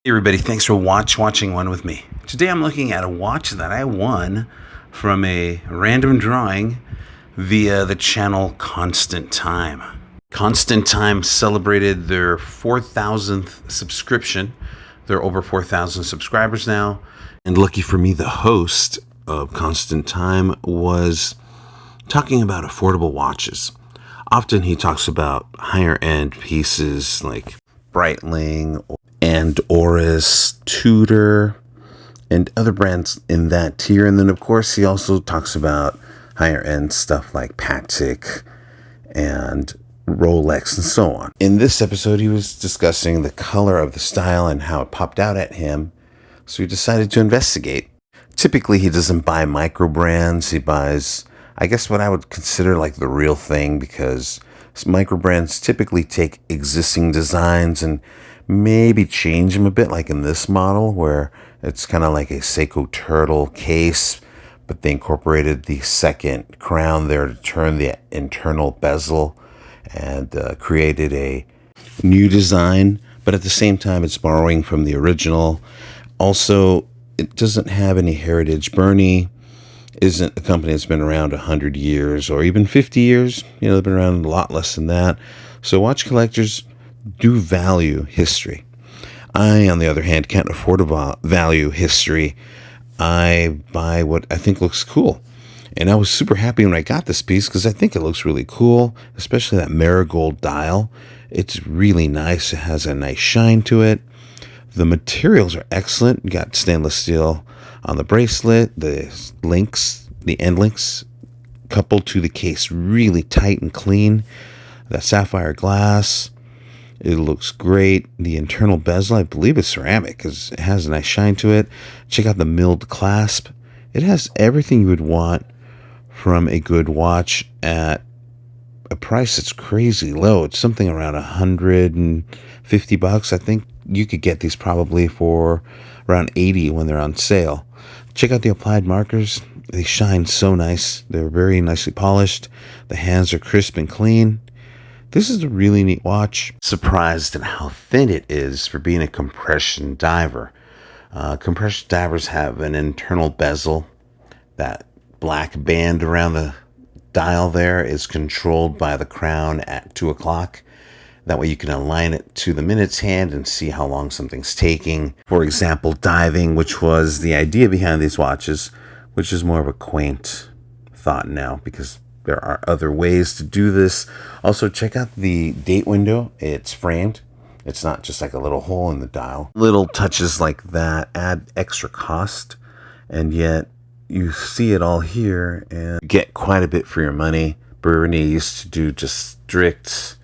Hey everybody, thanks for watching one with me. Today I'm looking at a watch that I won from a random drawing via the channel constanTime. constanTime celebrated their 4,000th subscription. They're over 4,000 subscribers now. And lucky for me, the host of constanTime was talking about affordable watches. Often he talks about higher end pieces like Breitling and Oris, Tudor, and other brands in that tier. And then, of course, he also talks about higher end stuff like Patek and Rolex and so on. In this episode, he was discussing the color of the style and how it popped out at him. So he decided to investigate. Typically, he doesn't buy micro brands. He buys, I guess, what I would consider like the real thing, because micro brands typically take existing designs and maybe change them a bit, like in this model where it's kind of like a Seiko turtle case, but they incorporated the second crown there to turn the internal bezel and created a new design. But at the same time, it's borrowing from the original. Also, it doesn't have any heritage. Bernie isn't a company that's been around 100 years or even 50 years. They've been around a lot less than that. So watch collectors do value history. I, on the other hand, can't afford to value history. I buy what I think looks cool. And I was super happy when I got this piece because I think it looks really cool, especially that marigold dial. It's really nice. It has a nice shine to it. The materials are excellent. You got stainless steel on the bracelet, the links, the end links coupled to the case really tight and clean. That sapphire glass, it looks great. The internal bezel, I believe it's ceramic because it has a nice shine to it. Check out the milled clasp. It has everything you would want from a good watch at a price that's crazy low. It's something around $150. I think you could get these probably for around $80 when they're on sale. Check out the applied markers. They shine so nice. They're very nicely polished. The hands are crisp and clean. This is a really neat watch. Surprised at how thin it is for being a compression diver. Compression divers have an internal bezel. That black band around the dial there is controlled by the crown at 2 o'clock. That way you can align it to the minutes hand and see how long something's taking. For example, diving, which was the idea behind these watches, which is more of a quaint thought now because there are other ways to do this. Also, check out the date window. It's framed. It's not just like a little hole in the dial. Little touches like that add extra cost, and yet you see it all here and get quite a bit for your money. Bernie used to do just strict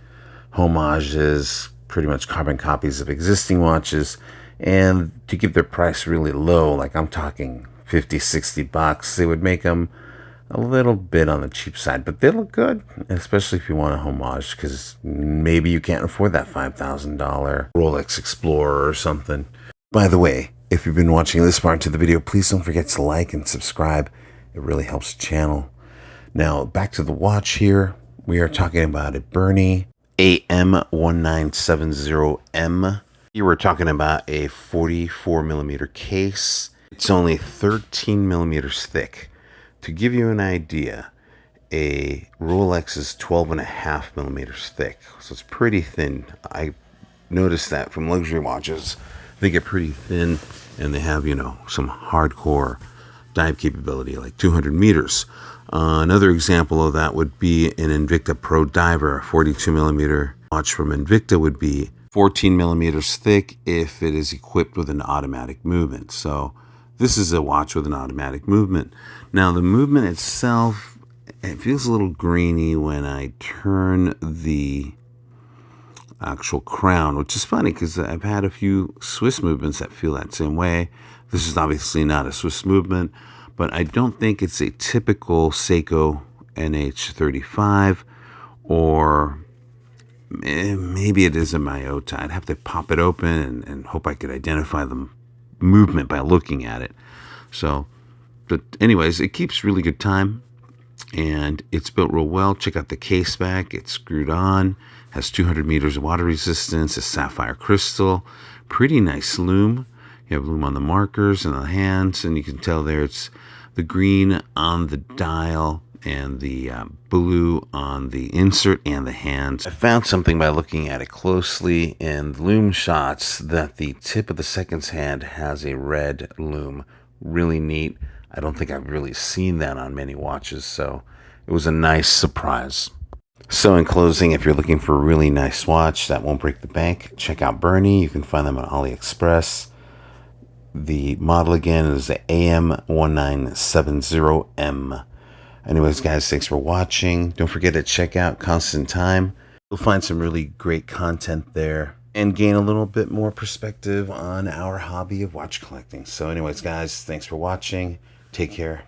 homages, pretty much carbon copies of existing watches, and to keep their price really low, like I'm talking $50-$60, they would make them a little bit on the cheap side, but they look good, especially if you want a homage, because maybe you can't afford that $5,000 Rolex Explorer or something. By the way, if you've been watching this part of the video, please don't forget to like and subscribe. It really helps the channel. Now, back to the watch here. We are talking about a Bernie am1970M. Here we're talking about a 44 millimeter case. It's only 13 millimeters thick. To give you an idea, a Rolex is 12.5 millimeters thick, so it's pretty thin. I noticed that from luxury watches. They get pretty thin, and they have, some hardcore dive capability, like 200 meters. Another example of that would be an Invicta Pro Diver. A 42 millimeter watch from Invicta would be 14 millimeters thick if it is equipped with an automatic movement. So this is a watch with an automatic movement. Now, the movement itself, it feels a little grainy when I turn the actual crown, which is funny because I've had a few Swiss movements that feel that same way. This is obviously not a Swiss movement, but I don't think it's a typical Seiko NH35, or maybe it is a Miyota. I'd have to pop it open and hope I could identify the movement by looking at it. So, but anyways, it keeps really good time, and it's built real well. Check out the case back. It's screwed on, has 200 meters of water resistance, a sapphire crystal, Pretty nice lume. You have lume on the markers and the hands, and you can tell there it's the green on the dial and the blue on the insert and the hands. I found something by looking at it closely in lume shots that the tip of the seconds hand has a red lume. Really neat. I don't think I've really seen that on many watches, so it was a nice surprise. So in closing, if you're looking for a really nice watch that won't break the bank, check out Bernie. You can find them on AliExpress. The model again is the am1970M. Anyways, guys, thanks for watching. Don't forget to check out constanTime. You'll find some really great content there and gain a little bit more perspective on our hobby of watch collecting. So anyways, guys, thanks for watching. Take care.